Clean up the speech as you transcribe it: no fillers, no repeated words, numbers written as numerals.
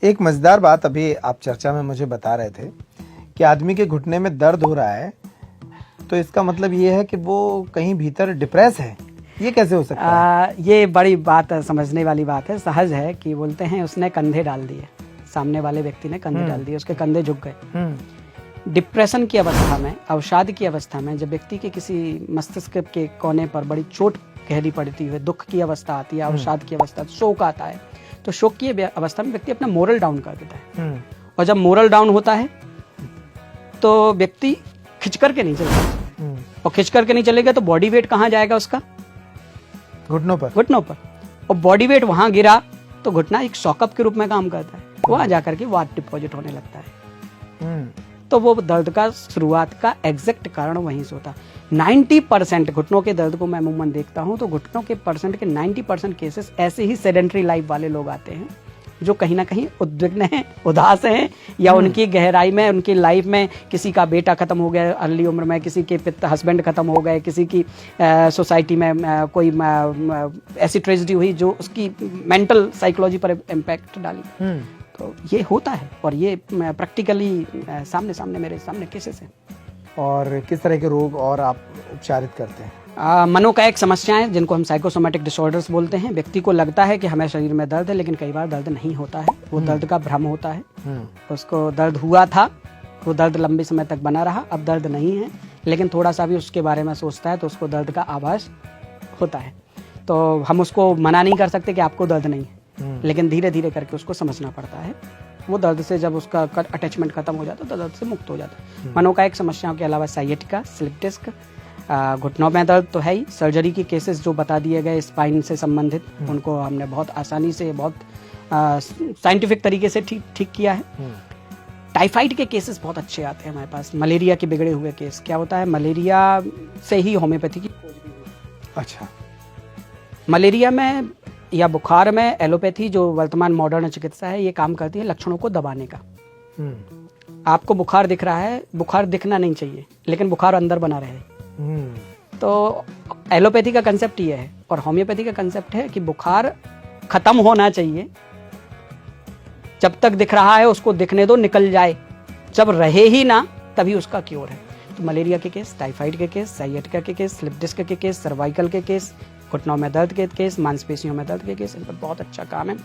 एक मजेदार बात अभी आप चर्चा में मुझे बता रहे थे कि आदमी के घुटने में दर्द हो रहा है, तो इसका मतलब ये है कि वो कहीं भीतर डिप्रेस है। ये कैसे हो सकता है? ये बड़ी बात है, समझने वाली बात है। सहज है कि बोलते हैं उसने कंधे डाल दिए, सामने वाले व्यक्ति ने कंधे डाल दिए, उसके कंधे झुक गए। डिप्रेशन की अवस्था में, अवसाद की अवस्था में, जब व्यक्ति के किसी मस्तिष्क के कोने पर बड़ी चोट गहरी पड़ती है, दुख की अवस्था आती है, अवसाद की अवस्था, शोक आता है, तो शोक की अवस्था में व्यक्ति अपना मोरल डाउन कर देता है। और जब मोरल डाउन होता है तो व्यक्ति खिंच करके नहीं चलता, और खिंच करके नहीं चलेगा तो बॉडी वेट कहाँ जाएगा उसका? घुटनों पर। और बॉडी वेट वहां गिरा तो घुटना एक शॉकअप के रूप में काम करता है, वहां जाकर के वाट डिपॉजिट होने लगता है। तो वो दर्द का शुरुआत का एग्जैक्ट कारण वहीं से होता है। 90% घुटनों के दर्द को मैं अमूमन देखता हूं तो घुटनों के परसेंट के 90% केसेस ऐसे ही सेडेंट्री लाइफ वाले लोग आते हैं जो कहीं ना कहीं उद्विग्न हैं, उदास हैं, या उनकी गहराई में, उनकी लाइफ में किसी का बेटा खत्म हो गया अर्ली उम्र में, किसी के हस्बैंड खत्म हो गए, किसी की सोसाइटी में कोई ऐसी ट्रेजेडी हुई जो उसकी मेंटल साइकोलॉजी पर इम्पैक्ट डाली। तो ये होता है और ये प्रैक्टिकली सामने मेरे सामने केसेस हैं। और किस तरह के रोग और आप उपचारित करते हैं? मनोकायिक समस्याएं, जिनको हम साइकोसोमैटिक डिसऑर्डर्स बोलते हैं। व्यक्ति को लगता है कि हमें शरीर में दर्द है, लेकिन कई बार दर्द नहीं होता है, वो दर्द का भ्रम होता है। उसको दर्द हुआ था, वो दर्द लंबे समय तक बना रहा, अब दर्द नहीं है, लेकिन थोड़ा सा भी उसके बारे में सोचता है तो उसको दर्द का आभास होता है। तो हम उसको मना नहीं कर सकते कि आपको दर्द नहीं है, लेकिन धीरे धीरे करके उसको समझना पड़ता है। वो दर्द से जब उसका अटैचमेंट खत्म हो जाता है तो दर्द से मुक्त हो जाता है। मनोकायिक समस्याओं के अलावा साइएटिका, स्लिप डिस्क, घुटनों में दर्द तो है ही। सर्जरी के केसेस जो बता दिए गए स्पाइन से संबंधित, उनको हमने बहुत आसानी से, बहुत साइंटिफिक तरीके से ठीक किया है। टाइफाइड के केसेस बहुत अच्छे आते हैं हमारे पास। मलेरिया के बिगड़े हुए केस, क्या होता है, मलेरिया से ही होम्योपैथी की खोज भी हुई। अच्छा। मलेरिया में या बुखार में एलोपैथी, जो वर्तमान मॉडर्न चिकित्सा है, ये काम करती है लक्षणों को दबाने का। आपको बुखार दिख रहा है, बुखार दिखना नहीं चाहिए, लेकिन बुखार अंदर बना रहे। तो एलोपैथी का कंसेप्ट ये है, और होम्योपैथी का कंसेप्ट है कि बुखार खत्म होना चाहिए, जब तक दिख रहा है उसको दिखने दो, निकल जाए, जब रहे ही ना तभी उसका क्योर है। तो मलेरिया के केस, टाइफाइड के केस, साइएटिका के केस, स्लिप डिस्क के केस, सर्वाइकल के केस, घुटनों में दर्द के केस, मांसपेशियों में दर्द के केस, इन पर बहुत अच्छा काम है।